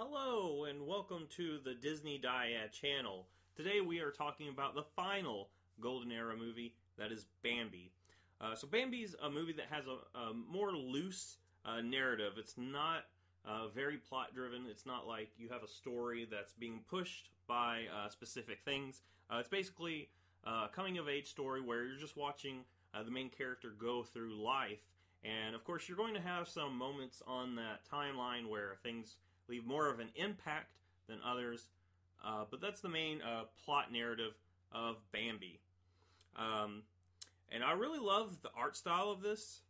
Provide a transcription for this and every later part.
Hello and welcome to the Disney Dyad channel. Today we are talking about the final Golden Era movie, that is Bambi. So Bambi's a movie that has a more loose narrative. It's not very plot driven. It's not like you have a story that's being pushed by specific things. It's basically a coming of age story where you're just watching the main character go through life. And of course you're going to have some moments on that timeline where things leave more of an impact than others, but that's the main plot narrative of Bambi. And I really love the art style of this.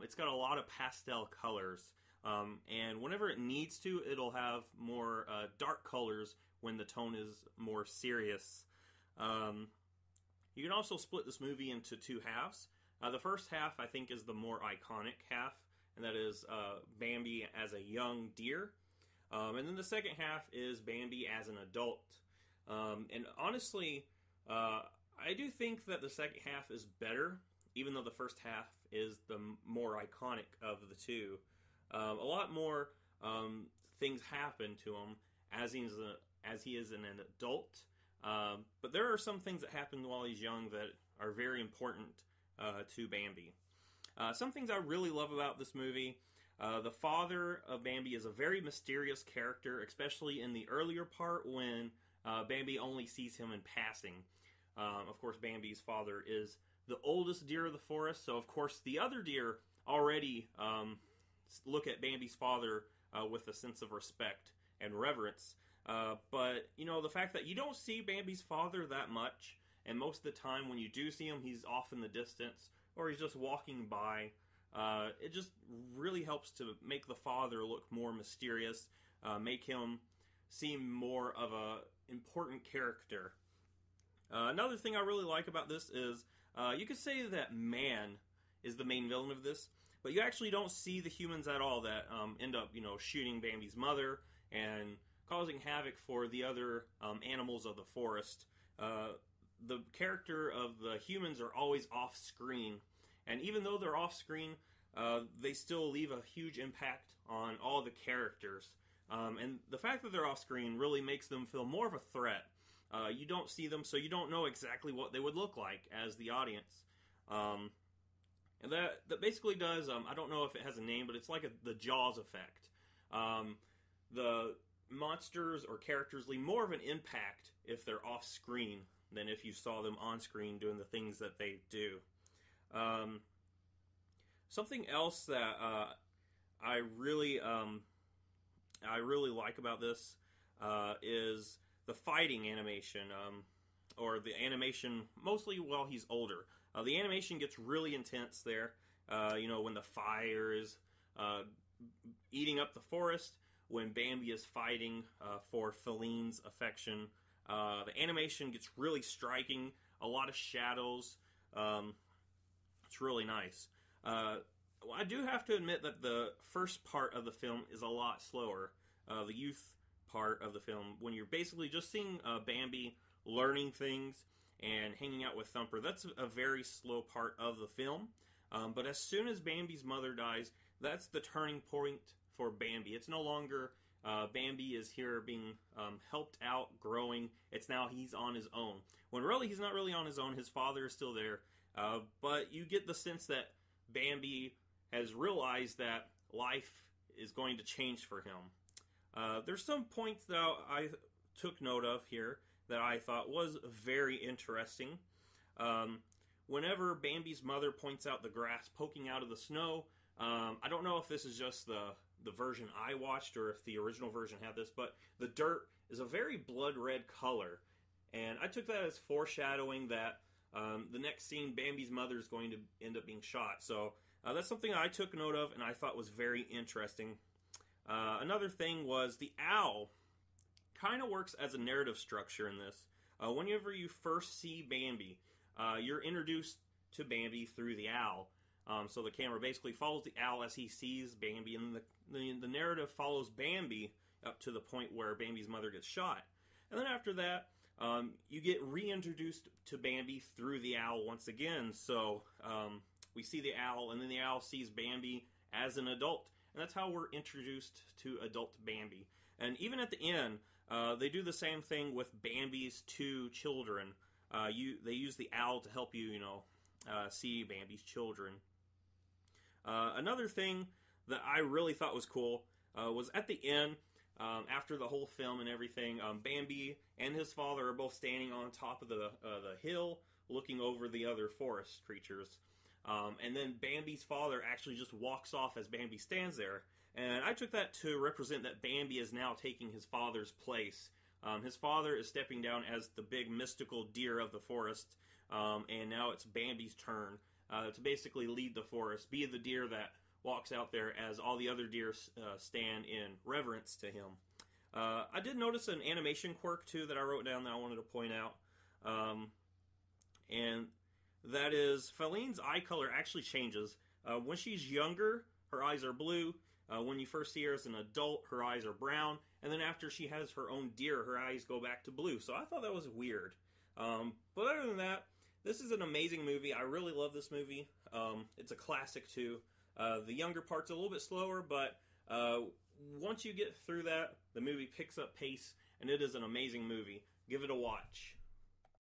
It's got a lot of pastel colors, and whenever it needs to, it'll have more dark colors when the tone is more serious. You can also split this movie into two halves. The first half, I think, is the more iconic half, and that is Bambi as a young deer. And then the second half is Bambi as an adult. And honestly, I do think that the second half is better, even though the first half is the more iconic of the two. A lot more things happen to him as he is an adult. But there are some things that happen while he's young that are very important to Bambi. Some things I really love about this movie. The father of Bambi is a very mysterious character, especially in the earlier part when Bambi only sees him in passing. Of course, Bambi's father is the oldest deer of the forest, so of course the other deer already look at Bambi's father with a sense of respect and reverence. But, you know, the fact that you don't see Bambi's father that much, and most of the time when you do see him, he's off in the distance, or he's just walking by. It just really helps to make the father look more mysterious, make him seem more of a important character. Another thing I really like about this is you could say that man is the main villain of this, but you actually don't see the humans at all that end up, shooting Bambi's mother and causing havoc for the other animals of the forest. The character of the humans are always off screen. And even though they're off screen, they still leave a huge impact on all the characters. And the fact that they're off screen really makes them feel more of a threat. You don't see them, so you don't know exactly what they would look like as the audience. And that basically does, I don't know if it has a name, but it's like the Jaws effect. The monsters or characters leave more of an impact if they're off screen than if you saw them on screen doing the things that they do. Something else that I really like about this is the fighting animation, or the animation mostly while he's older. The animation gets really intense there. When the fire is eating up the forest, when Bambi is fighting for Feline's affection, the animation gets really striking. A lot of shadows. It's really nice. I do have to admit that the first part of the film is a lot slower. The youth part of the film, when you're basically just seeing Bambi learning things and hanging out with Thumper, that's a very slow part of the film. But as soon as Bambi's mother dies, that's the turning point for Bambi. It's no longer Bambi is here being helped out, growing. It's now he's on his own. When really he's not really on his own. His father is still there. But you get the sense that Bambi has realized that life is going to change for him. There's some points that I took note of here that I thought was very interesting. Whenever Bambi's mother points out the grass poking out of the snow, I don't know if this is just the version I watched or if the original version had this, but the dirt is a very blood red color. And I took that as foreshadowing that the next scene, Bambi's mother is going to end up being shot. So that's something I took note of and I thought was very interesting. Another thing was the owl kind of works as a narrative structure in this. Whenever you first see Bambi, you're introduced to Bambi through the owl. So the camera basically follows the owl as he sees Bambi, and the narrative follows Bambi up to the point where Bambi's mother gets shot. And then after that, you get reintroduced to Bambi through the owl once again. So we see the owl, and then the owl sees Bambi as an adult. And that's how we're introduced to adult Bambi. And even at the end, they do the same thing with Bambi's two children. They use the owl to help you, see Bambi's children. Another thing that I really thought was cool was at the end, after the whole film and everything, Bambi and his father are both standing on top of the hill, looking over the other forest creatures. And then Bambi's father actually just walks off as Bambi stands there. And I took that to represent that Bambi is now taking his father's place. His father is stepping down as the big mystical deer of the forest, and now it's Bambi's turn to basically lead the forest, be the deer that walks out there as all the other deer stand in reverence to him. I did notice an animation quirk, too, that I wrote down that I wanted to point out. And that is, Feline's eye color actually changes. When she's younger, her eyes are blue. When you first see her as an adult, her eyes are brown. And then after she has her own deer, her eyes go back to blue. So I thought that was weird. But other than that, this is an amazing movie. I really love this movie. It's a classic, too. The younger part's a little bit slower, but once you get through that, the movie picks up pace, and it is an amazing movie. Give it a watch.